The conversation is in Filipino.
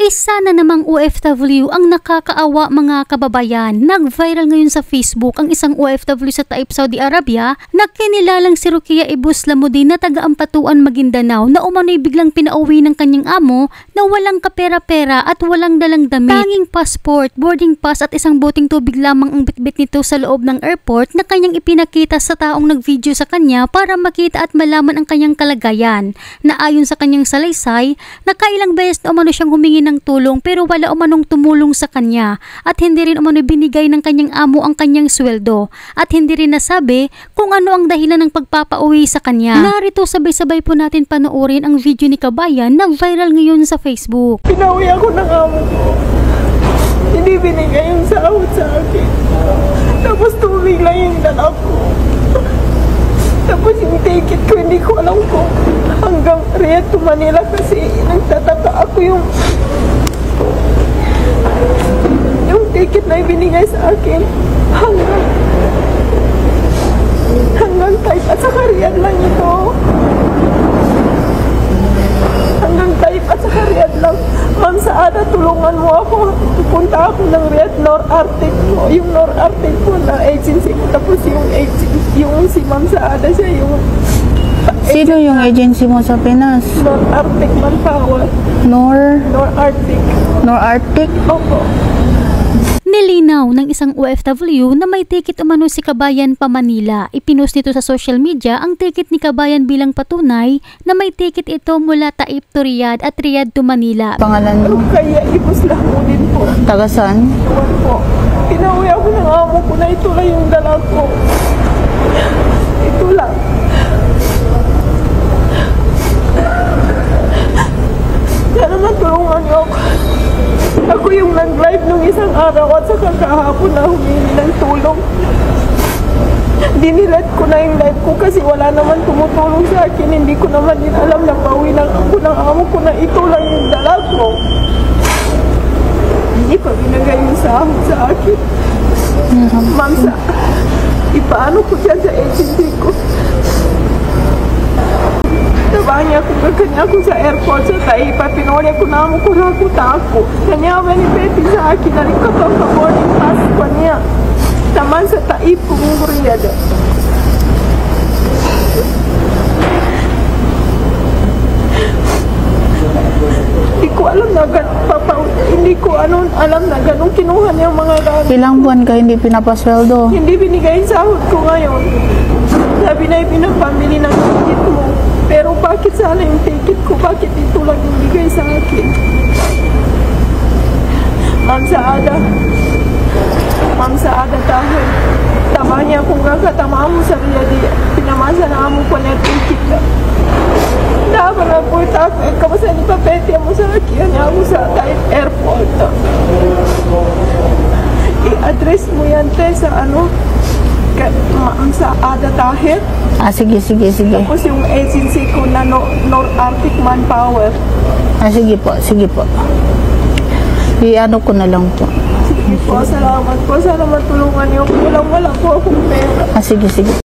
Isa na namang OFW ang nakakaawa mga kababayan. Nag-viral ngayon sa Facebook ang isang OFW sa Taif, Saudi Arabia na kinilalang si Rukia Ibus Lamudin na taga-Ampatuan, Maguindanao na umano'y biglang pinauwi ng kanyang amo na walang kapera-pera at walang dalang damit. Tanging passport, boarding pass at isang buting tubig lamang ang bitbit nito sa loob ng airport na kanyang ipinakita sa taong nag-video sa kanya para makita at malaman ang kanyang kalagayan. Na ayon sa kanyang salaysay, nakailang beses na umano siyang humingi ng tulong pero wala umanong tumulong sa kanya at hindi rin umano binigay ng kanyang amo ang kanyang sweldo at hindi rin nasabi kung ano ang dahilan ng pagpapauwi sa kanya. Narito sabay-sabay po natin panoorin ang video ni Kabayan na viral ngayon sa Facebook. Pinauwi ako ng amo ko. Hindi binigay yung sahod sa akin. Tapos tubig lang yung dala ko. Tapos yung ticket ko, hindi ko alam kung hanggang Riyadh to Manila kasi nagtataka ako yung ticket na ibinigay sa akin hanggang Taif at saka Riyadh lang ito. Hanggang Taif at saka Riyadh lang. Ma'am Saada, tulungan mo ako. Pupunta ako ng Riyadh, Nor Arctic po. Yung Nor Arctic po na agency ko. Tapos yung si Ma'am Saada siya yung... Sino yung agency mo sa Pinas? Nor Arctic Manpower. Nor Arctic. Nor Arctic? Opo. Nilinaw ng isang OFW na may ticket umano si Kabayan pa Manila. Ipinost nito sa social media ang ticket ni Kabayan bilang patunay na may ticket ito mula Taif to Riyadh at Riyadh to Manila. Pangalan mo? Kaya Ibus Lamudin po. Taga saan? Tuwan po. Pinauwi ako ng amo ko na ito lang yung dala ko. Ito lang. Sana matulungan niyo ako. Ako yung nag-live nung isang araw at saka kahapon na humingi ng tulong. Dinilat ko na yung live ko kasi wala naman tumutulong sa akin. Hindi ko naman din alam na pauwi lang ako ng amo ko na ito lang yung dala ko. Hindi pa binagay yung sahod sa akin. Ma'am, ipaano ko dyan sa agency ko? Tabahan niya kung kanya ako sa airport sa Taif, pinuli ako na mo kurakuta ako. Kanya manipeti sa akin na rin kapag-boarding pass ko niya. Taman sa Taif kung Riyadh. Hindi ko alam na ganun kinuha niya mga gamit. Ilang buwan ka hindi pinapasweldo? Hindi binigay sahod ko ngayon. Sabi na ipinapamili ng ticket mo. Pero bakit sana yung ticket ko? Bakit ito lang yung bigay sa akin? Ma'am Saada tayo. Tama niya kung kakatama mo sa Riyadh. Pinamasa na mo po na ticket na. Dapat na po ito ako. Kamasa ni papete mo sa akin. Niya ako sa Taif Airport. I-address mo yan sa Ma'am Saada Tahir. Sige. Tapos yung agency ko na Nor Arctic Manpower. Sige po. I-ano ko na lang po. Sige po, salamat po. Sana matulungan niyo. Wala po akong pera. Sige.